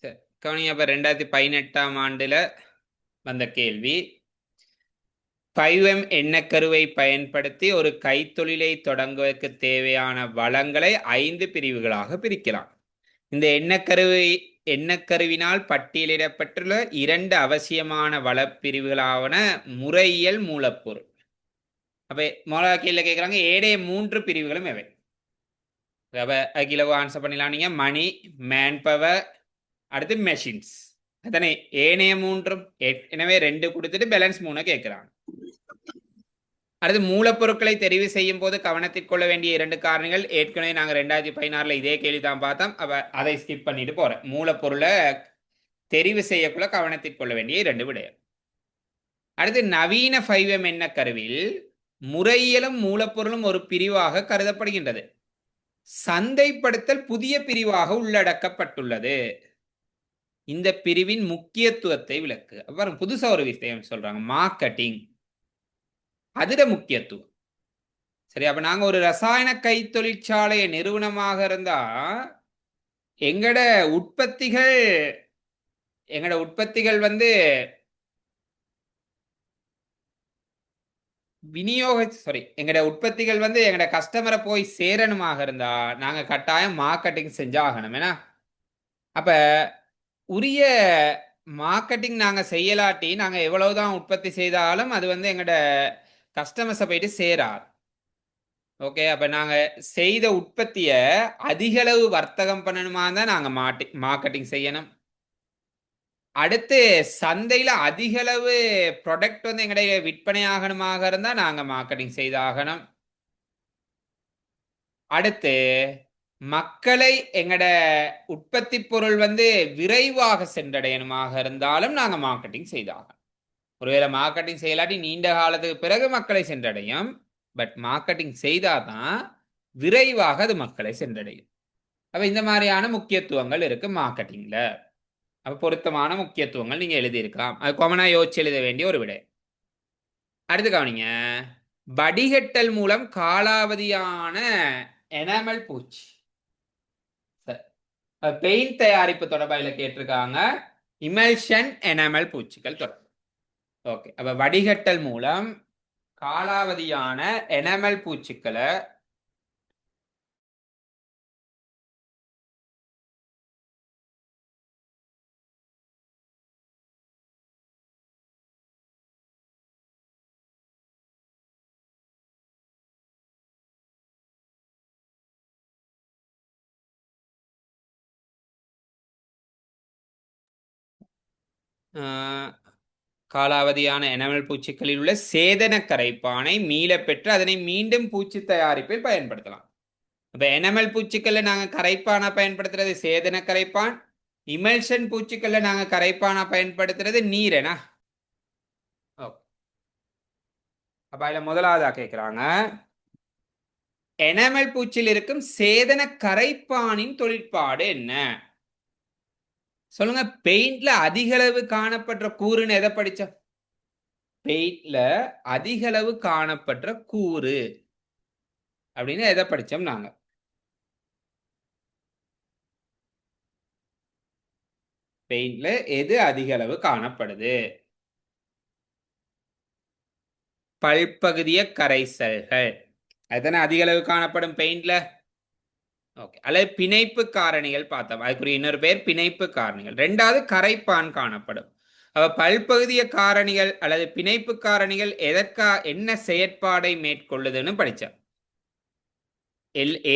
சரி, கவனிங்க. அப்ப 2018ஆம் ஆண்டுல வந்த கேள்வி. 5M எண்ணக்கருவை பயன்படுத்தி ஒரு கைத்தொழிலை தொடங்குவதற்கு தேவையான வளங்களை 5 பிரிவுகளாக பிரிக்கலாம். இந்த எண்ணக்கருவினால் பட்டியலிடப்பட்டுள்ள 2 அவசியமான வளப்பிரிவுகளாவன முறையியல் மூலப்பொருள். அப்ப முதலாவது கேள்வியில கேட்குறாங்க, ஏடைய 3 பிரிவுகளும் எவை? அப்ப அதுக்கு ஆன்சர் பண்ணலாம் நீங்க. மணி, மேன் பவர், அடுத்து மெஷின்ஸ். அத்தனை ஏனைய 3ம். எனவே 2 கொடுத்துட்டு பேலன்ஸ் 3 கேட்கிறாங்க. அடுத்து மூலப்பொருட்களை தெரிவு செய்யும் போது கவனத்தில் கொள்ள வேண்டிய 2 காரணிகள். ஏற்கனவே நாங்க 2016ல் இதே கேள்வி தான் பார்த்தோம். அதை ஸ்கிப் பண்ணிட்டு போறேன். மூலப்பொருளை தெரிவு செய்யக்குள்ள கவனத்தில் கொள்ள வேண்டிய 2 விடயம். அடுத்து நவீன 5M எண்ண கருவில் முறையியலும் மூலப்பொருளும் ஒரு பிரிவாக கருதப்படுகின்றது. சந்தைப்படுத்தல் புதிய பிரிவாக உள்ளடக்கப்பட்டுள்ளது. இந்த பிரிவின் முக்கியத்துவத்தை விளக்கு. அப்புறம் புதுசா ஒரு விஷயம் சொல்றாங்க, மார்க்கெட்டிங். அதுட முக்கியத்துவம். சரி, அப்ப நாங்க ஒரு ரசாயன கை தொழிற்சாலை நிறுவனமாக இருந்தா எங்கட உற்பத்திகள் வந்து எங்கட உற்பத்திகள் வந்து எங்கட கஸ்டமரை போய் சேரணுமாக இருந்தா நாங்க கட்டாயம் மார்க்கெட்டிங் செஞ்சாகணும். ஏன்னா அப்ப உரிய மார்க்கெட்டிங் நாங்க செய்யலாட்டி நாங்க எவ்வளவுதான் உற்பத்தி செய்தாலும் அது வந்து எங்கட கஸ்டமர்ஸை போயிட்டு சேராது. ஓகே, அப்ப நாங்க செய்த உற்பத்திய அதிக அளவு வர்த்தகம் பண்ணணுமா தான் நாங்க மார்க்கெட்டிங் செய்யணும். அடுத்து சந்தையில அதிக அளவு ப்ராடக்ட் வந்து எங்களுடைய விற்பனை ஆகணுமாக இருந்தா நாங்க மார்க்கெட்டிங் செய்தாகணும். அடுத்து மக்களை எங்கட உற்பத்தி பொருள் வந்து விரைவாக சென்றடையணுமாக இருந்தாலும் நாங்க மார்க்கெட்டிங் செய்தாகணும். ஒருவேளை மார்க்கெட்டிங் செய்யலாட்டி நீண்ட காலத்துக்கு பிறகு மக்களை சென்றடையும். பட் மார்க்கெட்டிங் செய்தாதான் விரைவாக அது மக்களை சென்றடையும். அப்ப இந்த மாதிரியான முக்கியத்துவங்கள் இருக்கு மார்க்கெட்டிங்ல. அப்ப பொருத்தமான முக்கியத்துவங்கள் நீங்க எழுதியிருக்கலாம். அது காமனா யோசிச்சு எழுத வேண்டிய ஒரு விடை. அடுத்து கவனிங்க, வடிகட்டல் மூலம் காலாவதியான எனாமல் பூச்சி. பெயிண்ட் தயாரிப்பு தொடர்பாக கேட்டிருக்காங்க. இமல்ஷன் எனாமல் பூச்சிகள் தொடர்பு. ஓகே, அப்ப வடிகட்டல் மூலம் காலாவதியான எனாமல் பூச்சிக்களை காலாவதியான எனாமல் பூச்சிகளில் உள்ள சேதன கரைப்பானை மீள பெற்று அதனை மீண்டும் பூச்சி தயாரிப்பில் பயன்படுத்தலாம். அப்ப எனாமல் பூச்சிக்கல்ல நாங்க கரைப்பானா பயன்படுத்துறது சேதன கரைப்பான். இமல்ஷன் பூச்சிக்கல்ல நாங்க கரைப்பானா பயன்படுத்துறது நீரனா. அப்ப அதுல முதலாவதா கேட்கிறாங்க, எனாமல் பூச்சியில் இருக்கும் சேதன கரைப்பானின் தொழிற்பாடு என்ன? சொல்லுங்க. பெயிண்ட்ல அதிக அளவு காணப்படுற கூறுன்னு எதை படிச்சோம்? பெயிண்ட்ல அதிக அளவு காணப்படுற கூறு அப்படின்னு எதை படிச்சோம் நாங்க? பெயிண்ட்ல எது அதிக அளவு காணப்படுது? பல்பகுதிய கரைசல்கள். அதுதானே அதிக அளவு காணப்படும் பெயிண்ட்ல. ஓகே, அல்லது பிணைப்பு காரணிகள் பார்த்தோம். அதுக்குரிய இன்னொரு பேர் பிணைப்பு காரணிகள். 2வது கரைப்பான் காணப்படும். பல்பகுதிய காரணிகள் அல்லது பிணைப்பு காரணிகள் என்ன செயற்பாடை மேற்கொள்ளுதுன்னு படிச்சோம்.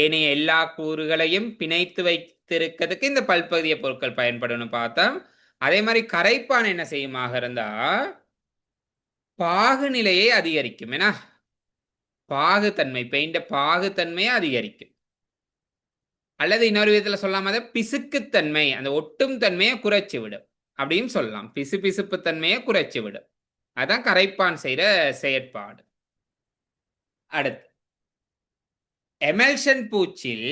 ஏனைய எல்லா கூறுகளையும் பிணைத்து வைத்திருக்கிறதுக்கு இந்த பல்பகுதிய பொருட்கள் பயன்படும் பார்த்தோம். அதே மாதிரி கரைப்பான் என்ன செய்யுமாக இருந்தா பாகுநிலையை அதிகரிக்கும். ஏன்னா பாகுத்தன்மை, பெயிண்ட பாகுத்தன்மையை அதிகரிக்கும். அல்லது இன்னொரு விதத்துல சொல்லாம பிசுக்குத்தன்மை, அந்த ஒட்டும் தன்மையை குறைச்சி விடும் அப்படின்னு சொல்லலாம். பிசுபிசுப்பு தன்மையை குறைச்சி விடும். அதான் கரைப்பான் செய்யற செயற்பாடு. அடுத்து எமல்ஷன் பூச்சில்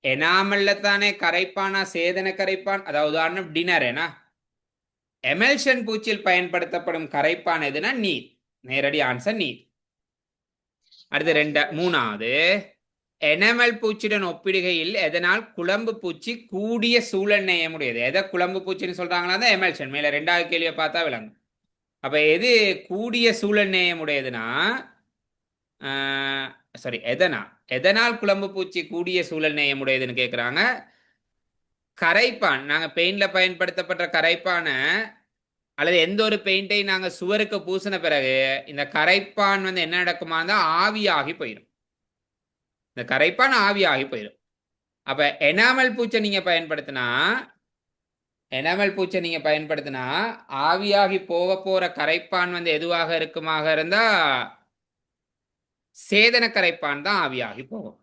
எனாமல்ல தானே கரைப்பானா சேதன கரைப்பான். அதாவது உதாரணம் டினர். ஏன்னா எமல்ஷன் பூச்சில் பயன்படுத்தப்படும் கரைப்பான் எதுனா நீர். நேரடி ஆன்சர் நீர். அடுத்து 3வது எனாமல் பூச்சியுடன் ஒப்பிடுகையில் எதனால் குழம்பு பூச்சி கூடிய சூழல் நேயமுடையது? எதை குழம்பு பூச்சின்னு சொல்றாங்களா தான் எமல்ஷன். மேல 2வது கேள்வியை பார்த்தா விளங்கும். அப்ப எது கூடிய சூழல் நேயமுடையதுன்னா சாரி எதனால் குழம்பு பூச்சி கூடிய சூழல் நேயமுடையதுன்னு கேட்குறாங்க. கரைப்பான், நாங்கள் பெயிண்ட்ல பயன்படுத்தப்பட்ட கரைப்பான அல்லது எந்த ஒரு பெயிண்டை நாங்கள் சுவருக்கு பூசின பிறகு இந்த கரைப்பான் வந்து என்ன நடக்குமா இருந்தால் ஆவியாகி போயிடும். இந்த கரைப்பான் ஆவியாகி போயிடும். அப்ப எனாமல் பூச்சை நீங்க பயன்படுத்தினா ஆவியாகி போக போற கரைப்பான் வந்து எதுவாக இருக்குமாக இருந்தா சேதன கரைப்பான் தான் ஆவியாகி போகும்.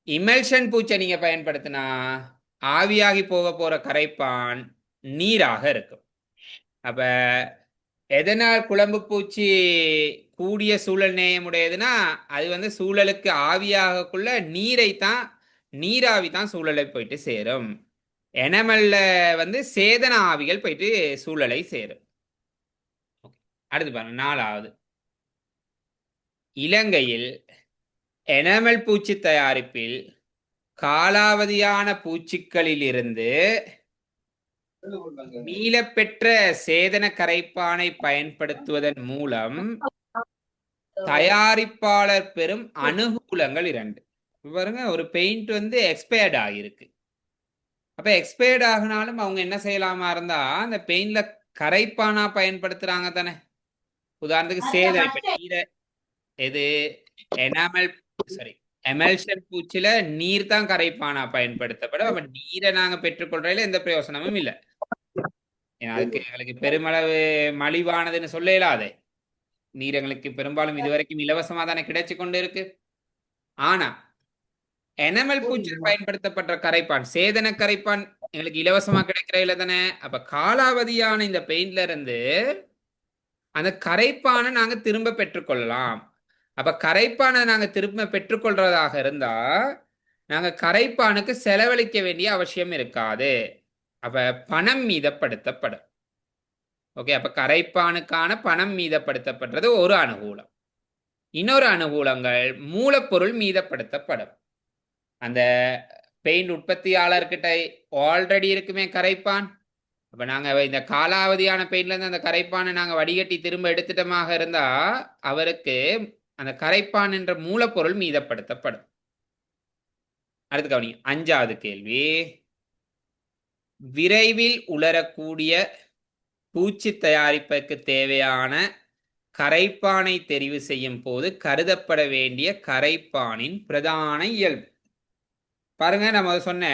இமல்ஷன் பூச்சை நீங்க பயன்படுத்தினா ஆவியாகி போக போற கரைப்பான் நீராக இருக்கும். அப்ப எதனால் குழம்பு பூச்சி கூடிய சூழல் நேயமுடையதுன்னா அது வந்து சூழலுக்கு ஆவியாகக்குள்ள நீராவி தான் சூழலை போயிட்டு சேரும். எனமல்ல வந்து சேதன ஆவிகள் போயிட்டு சூழலை சேரும். அடுத்து பாருங்க 4வது. இலங்கையில் எனமல் பூச்சி தயாரிப்பில் காலாவதியான பூச்சிகளிலிருந்து மீளப்பெற்ற சேதன கரைப்பானை பயன்படுத்துவதன் மூலம் தயாரிப்பாளர் பெறும் அனுகூலங்கள் 2. பாருங்க, ஒரு பெயிண்ட் வந்து எக்ஸ்பயர்ட் ஆகியிருக்கு. அப்ப எக்ஸ்பயர்ட் ஆகினாலும் அவங்க என்ன செய்யலாமா இருந்தா அந்த பெயிண்ட்ல கரைப்பானா பயன்படுத்துறாங்க தானே. உதாரணத்துக்கு சேதனை எது எமல்ஷன் பூச்சில நீர் தான் கரைப்பானா பயன்படுத்தப்படும். அப்ப நீரை நாங்க பெற்றுக்கொள்றதுல எந்த பிரயோசனமும் இல்லை. அதுக்கு எங்களுக்கு பெருமளவு மலிவானதுன்னு சொல்ல இயலாதே. நீர் எங்களுக்கு பெரும்பாலும் இதுவரைக்கும் இலவசமா தானே கிடைச்சு கொண்டு இருக்கு. ஆனா எனமல் பூச்சியில் பயன்படுத்தப்பட்ட கரைப்பான் சேதன கரைப்பான் எங்களுக்கு இலவசமா கிடைக்கிறதுல தானே. அப்ப காலாவதியான இந்த பெயிண்ட்ல இருந்து அந்த கரைப்பானை நாங்க திரும்ப பெற்றுக்கொள்ளலாம். அப்ப கரைப்பானை நாங்க திரும்ப பெற்றுக்கொள்றதாக இருந்தா நாங்க கரைப்பானுக்கு செலவழிக்க வேண்டிய அவசியம் இருக்காது. அப்ப பணம் மீதப்படுத்தப்படும். ஓகே, அப்ப கரைப்பானுக்கான பணம் மீதப்படுத்தப்படுறது ஒரு அனுகூலம். இன்னொரு அனுகூலங்கள் மூலப்பொருள் மீதப்படுத்தப்படும். அந்த பெயிண்ட் உற்பத்தியாளர்கிட்ட ஆல்ரெடி இருக்குமே கரைப்பான். அப்ப நாங்க இந்த காலாவதியான பெயிண்ட்ல இருந்து அந்த கரைப்பானை நாங்க வடிகட்டி திரும்ப எடுத்துட்டமாக இருந்தா அவருக்கு அந்த கரைப்பான் என்ற மூலப்பொருள் மீதப்படுத்தப்படும். அடுத்து கவனி 5வது கேள்வி. விரைவில் உலரக்கூடிய பூச்சி தயாரிப்புக்கு தேவையான கரைப்பானை தெரிவு செய்யும் போது கருதப்பட வேண்டிய கரைப்பானின் பிரதான இயல்பு. பாருங்க, நம்ம சொன்ன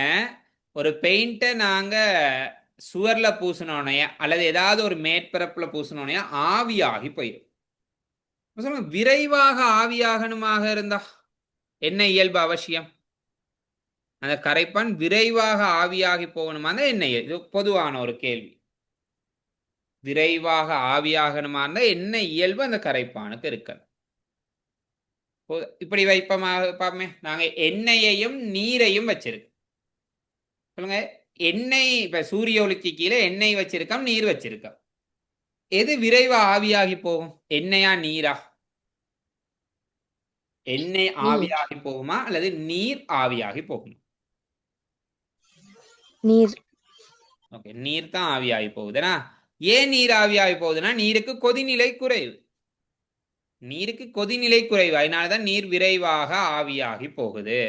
ஒரு பெயிண்ட்டை நாங்க சுவர்ல பூசினோனைய அல்லது ஏதாவது ஒரு மேற்பரப்புல பூசினோனைய ஆவியாகி போயிடும். சொல்லுங்க, விரைவாக ஆவியாகணுமாக இருந்தா என்ன இயல்பு அவசியம்? அந்த கரைப்பான் விரைவாக ஆவியாகி போகணுமா இருந்தா என்ன? இது பொதுவான ஒரு கேள்வி. விரைவாக ஆவியாகணுமா இருந்தா என்ன இயல்பு அந்த கரைப்பானுக்கு இருக்கு? இப்படி வைப்போமே, நாங்க எண்ணெயையும் நீரையும் வச்சிருக்கோம். சொல்லுங்க, எண்ணெய் இப்ப சூரிய ஒளிக்கு கீழே எண்ணெய் வச்சிருக்கோம், நீர் வச்சிருக்கோம். எது விரைவா ஆவியாகி போகும்? எண்ணெயா நீரா? எண்ணெய் ஆவியாகி போகுமா அல்லது நீர் ஆவியாகி போகுமா? நீர். ஓகே, நீர் தான் ஆவியாகி போகுதுனா. ஏன் நீர் ஆவியாகி போகுதுன்னா நீருக்கு கொதிநிலை குறைவு. நீருக்கு கொதிநிலை குறைவு, அதனாலதான் நீர் விரைவாக ஆவியாகி போகுது.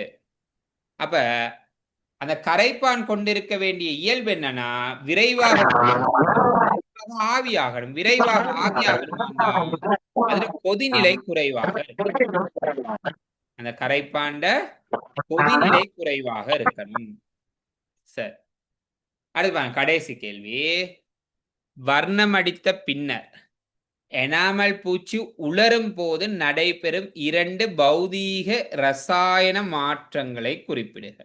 அப்ப அந்த கரைப்பான் கொண்டிருக்க வேண்டிய இயல்பு என்னன்னா விரைவாக ஆவியாகணும். விரைவாக ஆவியாகணும்னா அதுல கொதிநிலை குறைவாக இருக்கணும். அந்த கரைப்பாண்ட கொதிநிலை குறைவாக இருக்கணும். சரி, அடுத்து கடைசி கேள்வி. வர்ணம் அடித்த பின்னர் எனாமல் பூச்சி உலரும் போது நடைபெறும் 2 பௌதீக ரசாயன மாற்றங்களை குறிப்பிடுக.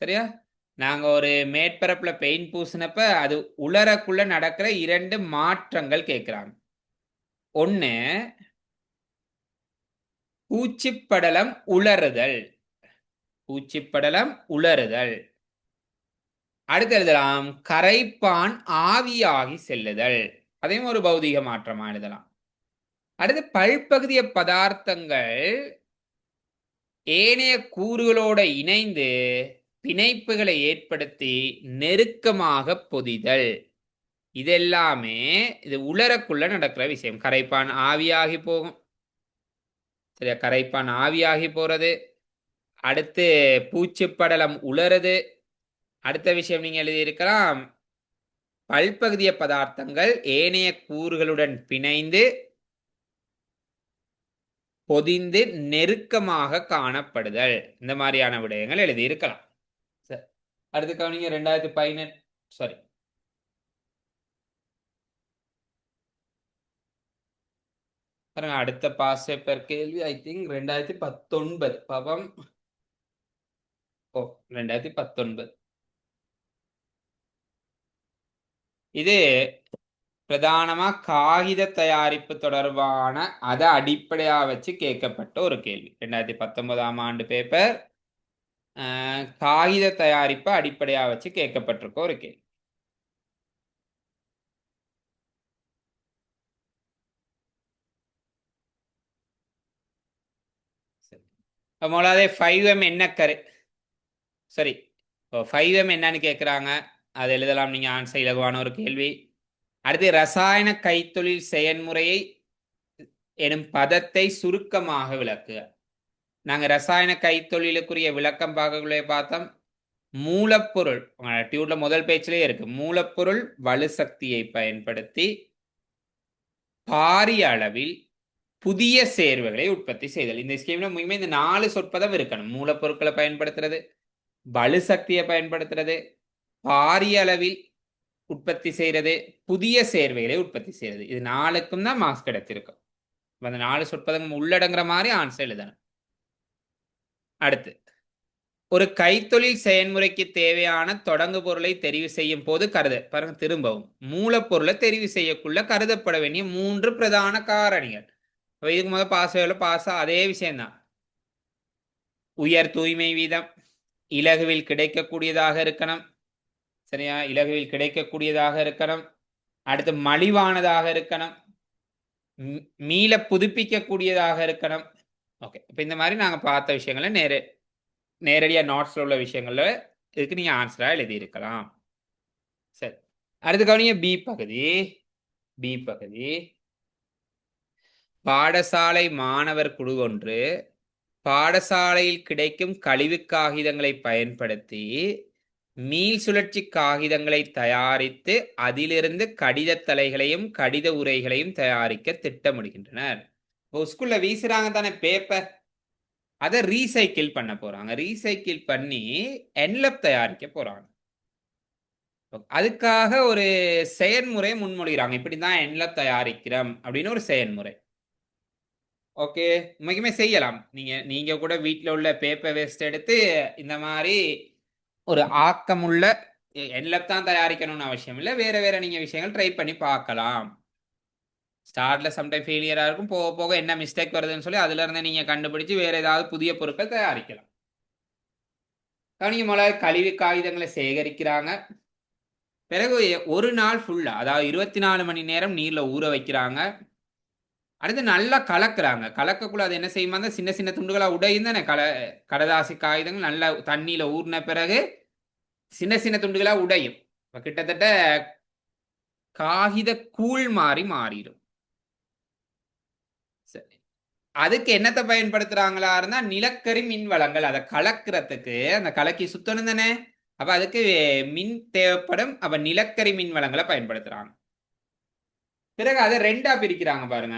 சரியா? நாங்க ஒரு மேற்பரப்புல பெயிண்ட் பூசினப்ப அது உலரக்குள்ள நடக்கிற 2 மாற்றங்கள் கேட்கிறாங்க. ஒண்ணு, பூச்சிப்படலம் உலருதல். பூச்சிப்படலம் உலருதல். அடுத்து எழுதலாம் கரைப்பான் ஆவியாகி செல்லுதல். அதையும் ஒரு பௌதிக மாற்றமா எழுதலாம். அடுத்து பல்பகுதிய பதார்த்தங்கள் ஏனைய கூறுகளோட இணைந்து பிணைப்புகளை ஏற்படுத்தி நெருக்கமாக பொதிதல். இதெல்லாமே இது உலரக்குள்ள நடக்கிற விஷயம். கரைப்பான் ஆவியாகி போகும். சரியா? கரைப்பான் ஆவியாகி போறது. அடுத்து பூச்சிப்படலம் உலருது. அடுத்த விஷயம் நீங்க எழுதியிருக்கலாம், பல்பகுதிய பதார்த்தங்கள் ஏனைய கூறுகளுடன் பிணைந்து பொதிந்து நெருக்கமாக காணப்படுதல். இந்த மாதிரியான விடயங்கள் எழுதியிருக்கலாம். சரி, அடுத்து கவனிங்க. 2018 சாரி பாருங்க, அடுத்த பாஸ் பேப்பர் கேள்வி ஐ திங்க் 2019 பாவம். ஓ, 2019. இது பிரதானமா காகித தயாரிப்பு தொடர்பான அதை அடிப்படையா வச்சு கேட்கப்பட்ட ஒரு கேள்வி. 2019ஆம் ஆண்டு பேப்பர் காகித தயாரிப்பை அடிப்படையா வச்சு கேட்கப்பட்டிருக்க ஒரு கேள்வி. முதலாவது 5M என்ன கரு சரி 5M என்னன்னு கேட்குறாங்க. அது எழுதலாம் நீங்க. ஆன்சர் இலகுவான ஒரு கேள்வி. அடுத்து ரசாயன கைத்தொழில் செயல்முறையை எனும் பதத்தை சுருக்கமாக விளக்குக. நாங்க ரசாயன கைத்தொழிலுக்குரிய விளக்கம் பார்க்கக்குள்ளே பார்த்தோம். மூலப்பொருள் டியூட்ல முதல் பேச்சிலே இருக்கு. மூலப்பொருள் வலு சக்தியை பயன்படுத்தி பாரிய அளவில் புதிய சேர்வுகளை உற்பத்தி செய்தல். இந்த ஸ்கீம்ல முக்கியமா இந்த 4 சொற்பதம் இருக்கணும். மூலப்பொருட்களை பயன்படுத்துறது, வலு சக்தியை பயன்படுத்துறது, பாரிய அளவில் உற்பத்தி செய்யறது, புதிய சேர்வைகளை உற்பத்தி செய்யறது. இது 4க்கும் தான் மார்க்ஸ் கிடைச்சிருக்கும். அந்த 4 சொற்பதம் உள்ளடங்குற மாதிரி ஆன்சர் எழுதணும். அடுத்து, ஒரு கைத்தொழில் செயல்முறைக்கு தேவையான தொடங்கு பொருளை தெரிவு செய்யும் போது பாருங்க, திரும்பவும் மூலப்பொருளை தெரிவு செய்யக்குள்ள கருதப்பட வேண்டிய 3 பிரதான காரணிகள். இதுக்கு முதல் பாஸ் அதே விஷயம்தான். உயர் தூய்மை வீதம், இலகுவில் கிடைக்கக்கூடியதாக இருக்கணும். சரியா? இலகுவில் கிடைக்கக்கூடியதாக இருக்கணும். அடுத்து மலிவானதாக இருக்கணும். மீள புதுப்பிக்கக்கூடியதாக இருக்கணும். ஓகே, இப்போ இந்த மாதிரி நாங்கள் பார்த்த விஷயங்களை நேரடியாக நோட்ஸில் உள்ள விஷயங்கள்ல இதுக்கு நீங்கள் ஆன்சராக எழுதியிருக்கலாம். சரி, அடுத்து கவனிங்க. பி பகுதி பாடசாலை மாணவர் குழு ஒன்று பாடசாலையில் கிடைக்கும் கழிவு காகிதங்களை பயன்படுத்தி மீள் சுழற்சி காகிதங்களை தயாரித்து அதிலிருந்து கடித தலைகளையும் கடித உரைகளையும் தயாரிக்க திட்டமிடுகின்றனர். ஸ்கூல்ல வீசுறாங்க தானே பேப்பர், அதை ரீசைக்கிள் பண்ண போறாங்க. ரீசைக்கிள் பண்ணி என்லப் தயாரிக்க போறாங்க. அதுக்காக ஒரு செயல்முறை முன்மொழிகிறாங்க. இப்படிதான் என்லப் தயாரிக்கிறோம் அப்படின்னு ஒரு செயல்முறை. ஓகே, உண்மைக்குமே செய்யலாம். நீங்க கூட வீட்டில் உள்ள பேப்பர் வேஸ்ட் எடுத்து இந்த மாதிரி ஒரு ஆக்கமுள்ள என்லப் தான் தயாரிக்கணும்னு அவசியம் இல்லை. வேற வேற நீங்க விஷயங்கள் ட்ரை பண்ணி பார்க்கலாம். ஸ்டார்ட்ல சம்டைம் ஃபெயிலியரா இருக்கும். போக போக என்ன மிஸ்டேக் வருதுன்னு சொல்லி அதுல இருந்து நீங்க கண்டுபிடிச்சு வேற ஏதாவது புதிய பொருட்கள் தயாரிக்கலாம். கவனிங்க, முதல்ல கழிவு காகிதங்களை சேகரிக்கிறாங்க. பிறகு ஒரு நாள் ஃபுல்லா, அதாவது 24 மணி நேரம் நீர்ல ஊற வைக்கிறாங்க. அடுத்து நல்லா கலக்குறாங்க. கலக்கக்குள்ள அது என்ன செய்யுமா, சின்ன சின்ன துண்டுகளா உடையும் தானே. கடதாசி காகிதங்கள் நல்லா தண்ணியில ஊறின பிறகு சின்ன சின்ன துண்டுகளா உடையும். கிட்டத்தட்ட காகித கூழ் மாறி மாறிடும். சரி, அதுக்கு என்னத்தை பயன்படுத்துறாங்களா இருந்தா நிலக்கரி மின் வளங்கள். அதை கலக்கிறதுக்கு அந்த கலக்கி சுத்தணும் தானே. அப்ப அதுக்கு மின் தேவைப்படும். அப்ப நிலக்கரி மின் வளங்களை பயன்படுத்துறாங்க. பிறகு அதை 2ஆ பிரிக்கிறாங்க பாருங்க.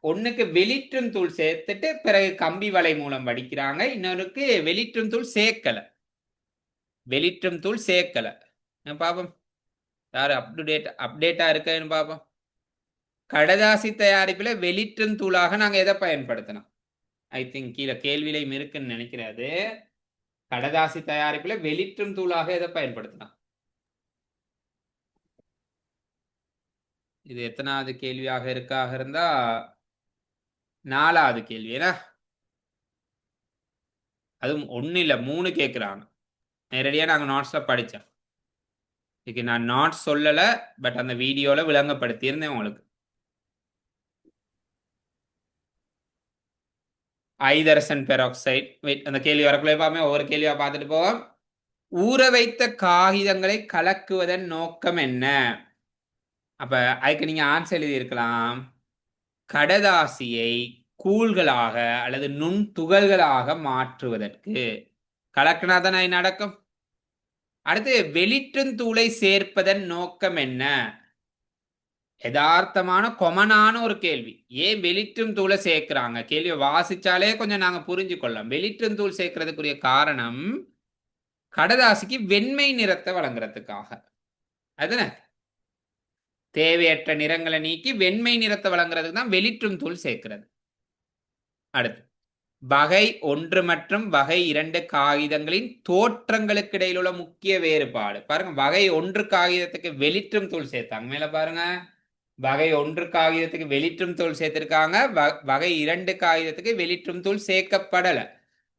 ஒண்ணுக்கு வெளிற்றும் தூள் சேர்த்துட்டு பிறகு கம்பி வலை மூலம் வடிக்கிறாங்க. இன்னொருக்கு வெளிற்றும் தூள் சேர்க்கல. பாப்போம் யாரு அப்டேட்டா இருக்குன்னு பாப்போம். கடதாசி தயாரிப்புல வெளிற்றும் தூளாக நாங்க எதை பயன்படுத்தணும்? ஐ திங்க் கீழே கேள்வியிலையும் இருக்குன்னு நினைக்கிறது. கடதாசி தயாரிப்புல வெளிற்றும் தூளாக எதை பயன்படுத்தலாம்? இது எத்தனாவது கேள்வியாக இருக்காக இருந்தா 4வது கேள்வி. ஏன்னா அதுவும் 1 இல்லை 3 கேட்குறாங்க. நேரடியா நாங்க நோட்ஸ்ல படித்தோம். இதுக்கு நான் நோட்ஸ் சொல்லலை, பட் அந்த வீடியோல விளங்கப்படுத்தியிருந்தேன் உங்களுக்கு. ஐதரசன் பெராக்சைடு. அந்த கேள்வி வரக்குள்ளே பார்ப்போம், ஒவ்வொரு கேள்வியா பார்த்துட்டு போவோம். ஊற வைத்த காகிதங்களை கலக்குவதன் நோக்கம் என்ன? அப்ப அதுக்கு நீங்க ஆன்சர் எழுதியிருக்கலாம், கடதாசியை கூழ்களாக அல்லது நுண் துகள்களாக மாற்றுவதற்கு. கலக்கினா தானே நடக்கும். அடுத்து, வெளிற்றும் தூளை சேர்ப்பதன் நோக்கம் என்ன? யதார்த்தமான கொமனான ஒரு கேள்வி. ஏன் வெளிற்றும் தூளை சேர்க்கிறாங்க? கேள்வியை வாசிச்சாலே கொஞ்சம் நாங்க புரிஞ்சு கொள்ளலாம். வெளிற்றும் தூள் சேர்க்கிறதுக்குரிய காரணம் கடதாசிக்கு வெண்மை நிறத்தை வழங்குறதுக்காக. அதுதானே, தேவையற்ற நிறங்களை நீக்கி வெண்மை நிறத்தை வழங்குறதுக்கு தான் வெளிற்றும் தூள் சேர்க்கிறது. அடுத்து, வகை 1 மற்றும் வகை 2 காகிதங்களின் தோற்றங்களுக்கு இடையில் உள்ள முக்கிய வேறுபாடு. பாருங்க, வகை 1 காகிதத்துக்கு வெளிற்றும் தூள் சேர்த்தாங்க. மேல பாருங்க, வகை 1 காகிதத்துக்கு வெளிற்றும் தூள் சேர்த்திருக்காங்க, வகை 2 காகிதத்துக்கு வெளிற்றும் தூள் சேர்க்கப்படல.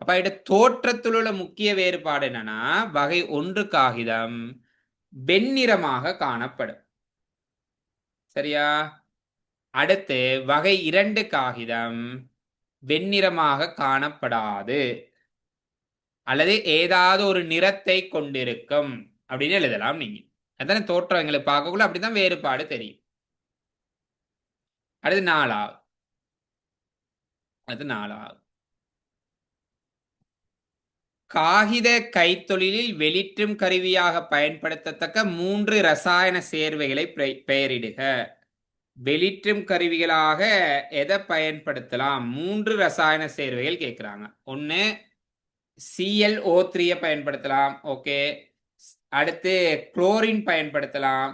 அப்ப இது தோற்றத்தில் உள்ள முக்கிய வேறுபாடு என்னன்னா, வகை 1 காகிதம் வெண்ணிறமாக காணப்படும். சரியா? அடுத்து, வகை 2 காகிதம் வெண்ணிறமாக காணப்படாது, அல்லது ஏதாவது ஒரு நிறத்தை கொண்டிருக்கும் அப்படின்னு எழுதலாம் நீங்க. அதான தோற்றம் எங்களுக்கு பார்க்கக்குள்ள அப்படிதான் வேறுபாடு தெரியும். அடுத்து 4வது. காகித கைத்தொழிலில் வெளிற்றும் கருவியாக பயன்படுத்தத்தக்க 3 ரசாயன சேர்வைகளை பெயரிடுக. வெளிற்றும் கருவிகளாக எதை பயன்படுத்தலாம்? 3 ரசாயன சேர்வைகள் கேட்கிறாங்க. ஒன்னு ClO3 பயன்படுத்தலாம். ஓகே. அடுத்து குளோரின் பயன்படுத்தலாம்.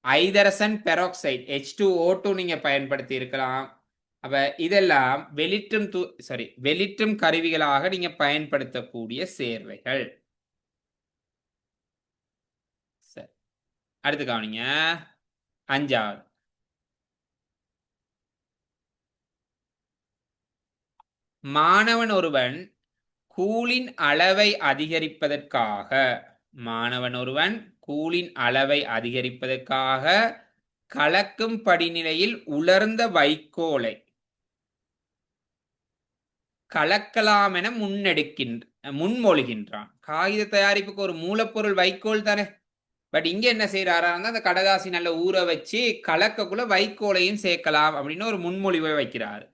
ஐதரசன் பெராக்சைடு H2O2 நீங்க பயன்படுத்தி இருக்கலாம். அப்ப இதெல்லாம் வெளிற்றும் கருவிகளாக நீங்க பயன்படுத்தக்கூடிய சேர்வைகள். சரி, அடுத்து கவனிங்க. 5வது, மாணவன் ஒருவன் கூழின் அளவை அதிகரிப்பதற்காக கலக்கும் படிநிலையில் உலர்ந்த வைக்கோலை கலக்கலாம் என முன்மொழிகின்றான். காகித தயாரிப்புக்கு ஒரு மூலப்பொருள் வைக்கோல் தானே. பட் இங்க என்ன செய்யறாங்க, அந்த கடதாசி நல்ல ஊற வச்சு கலக்கக்குள்ள வைக்கோலையும் சேர்க்கலாம் அப்படின்னு ஒரு முன்மொழிவை வைக்கிறார்.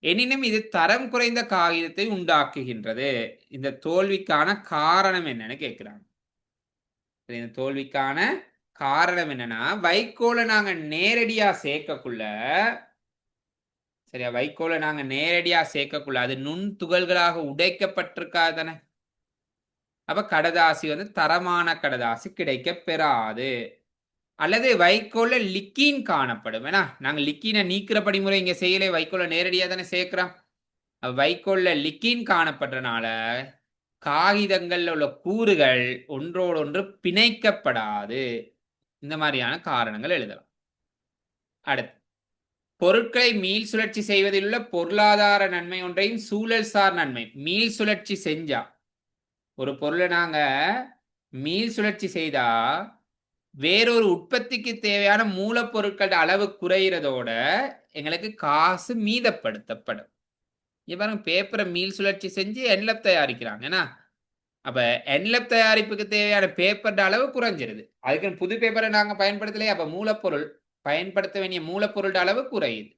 எனினும் இது தரம் குறைந்த காகிதத்தை உண்டாக்குகின்றது. இந்த தோல்விக்கான காரணம் என்னன்னு கேட்கிறாங்க. இந்த தோல்விக்கான காரணம் என்னன்னா, வைக்கோலை நாங்க நேரடியா சேர்க்கக்குள்ள, சரியா, வைக்கோலை நாங்க நேரடியா சேர்க்கக்குள்ள அது நுண் துகள்களாக உடைக்கப்பட்டிருக்காதானே. அப்ப கடதாசி தரமான கடதாசி கிடைக்க பெறாது. அல்லது வைக்கோல்ல லிக்கின் காணப்படும். ஏன்னா நாங்க லிக்கினை நீக்கிற படிமுறை இங்க செய்யல, வைக்கோல நேரடியா தானே சேர்க்கிறோம். வைக்கோல்ல லிக்கின் காணப்படுறனால காகிதங்கள்ல உள்ள கூறுகள் ஒன்றோடொன்று பிணைக்கப்படாது. இந்த மாதிரியான காரணங்கள் எழுதலாம். அடுத்து, பொருட்களை மீள் சுழற்சி செய்வதில் உள்ள பொருளாதார நன்மை ஒன்றையும் சூழல் சார் நன்மை. மீள் சுழற்சி செஞ்சா, ஒரு பொருளை நாங்க மீள் சுழற்சி செய்தா வேறொரு உற்பத்திக்கு தேவையான மூலப்பொருட்களோட அளவு குறைகிறதோட எங்களுக்கு காசு மீதப்படுத்தப்படும். பாருங்க, பேப்பரை மீள் சுழற்சி செஞ்சு என்லப் தயாரிக்கிறாங்க. ஏன்னா அப்ப என்லப் தயாரிப்புக்கு தேவையான பேப்பரோட அளவு குறைஞ்சிருது. அதுக்கு புது பேப்பரை நாங்க பயன்படுத்தலையே. அப்ப மூலப்பொருள் பயன்படுத்த வேண்டிய மூலப்பொருள் அளவு குறையுது,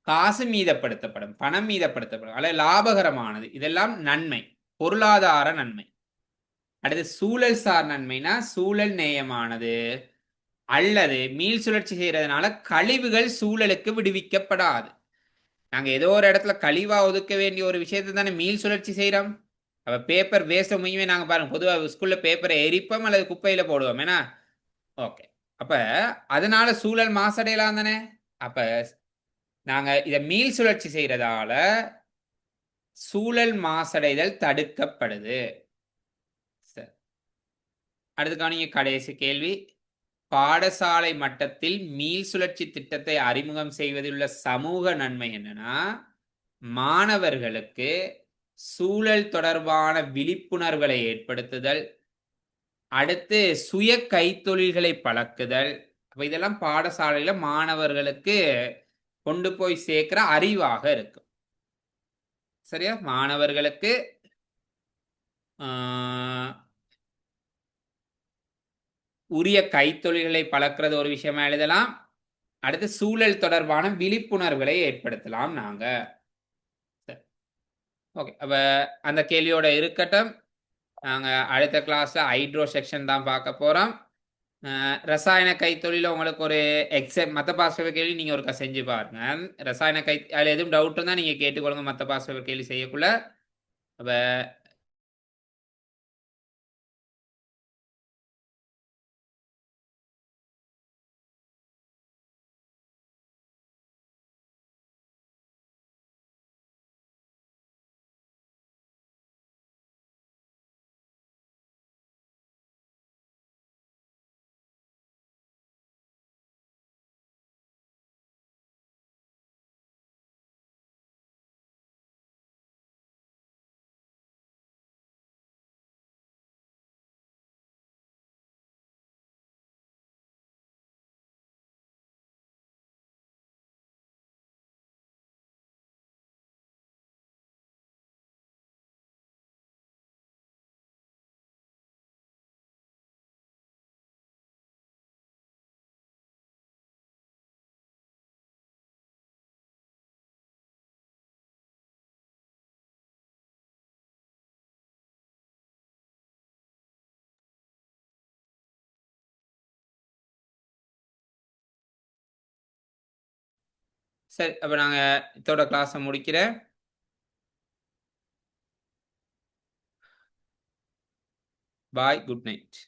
காசு மீதப்படுத்தப்படும், பணம் மீதப்படுத்தப்படும், அல்லது லாபகரமானது. இதெல்லாம் நன்மை, பொருளாதார நன்மை. அடுத்து, சூழல் சார் நன்மைனா சூழல் நேயமானது, அல்லது மீள் சுழற்சி செய்யறதுனால கழிவுகள் சூழலுக்கு விடுவிக்கப்படாது. நாங்க ஏதோ ஒரு இடத்துல கழிவா ஒதுக்க வேண்டிய ஒரு விஷயத்தை தானே மீள் சுழற்சி செய்யறோம். அப்ப பேப்பர் வேஸ்ட் முயமே நாங்க பாருங்க, பொதுவாக ஸ்கூல்ல பேப்பரை எரிப்போம் அல்லது குப்பையில போடுவோம். ஏன்னா ஓகே, அப்ப அதனால சூழல் மாசடையலாம் தானே. அப்ப நாங்க இதை மீள் சுழற்சி செய்யறதால சூழல் மாசடைதல் தடுக்கப்படுது. அடுத்துக்கான கடைசி கேள்வி, பாடசாலை மட்டத்தில் மீள் சுழற்சி திட்டத்தை அறிமுகம் செய்வதில் உள்ள சமூக நன்மை என்னன்னா, மாணவர்களுக்கு சூழல் தொடர்பான விழிப்புணர்வுகளை ஏற்படுத்துதல், அடுத்து சுய கைத்தொழில்களை பழக்குதல். அப்ப இதெல்லாம் பாடசாலையில மாணவர்களுக்கு கொண்டு போய் சேர்க்கிற அறிவாக இருக்கும். சரியா? மாணவர்களுக்கு உரிய கைத்தொழில்களை பழக்கிறது ஒரு விஷயமா எழுதலாம். அடுத்து சூழல் தொடர்பான விழிப்புணர்வுகளை ஏற்படுத்தலாம் நாங்க. ஓகே, அப்ப அந்த கேள்வியோட இருக்கட்டும். நாங்க அடுத்த கிளாஸ்ல ஹைட்ரோ செக்ஷன் தான் பார்க்க போறோம். ரசாயன கைத்தொழில உங்களுக்கு ஒரு எக்ஸாம் மற்ற பாஸ் கேள்வி நீங்க ஒருக்கா செஞ்சு பாருங்க. ரசாயன அதில் எதுவும் டவுட் இருந்தால் நீங்க கேட்டுக்கொள்ளுங்க மற்ற பாஸ் கேள்வி செய்யக்குள்ள. அப்ப சரி, அப்ப நாங்க இதோட கிளாஸை முடிக்கிறேன். பாய், குட் நைட்.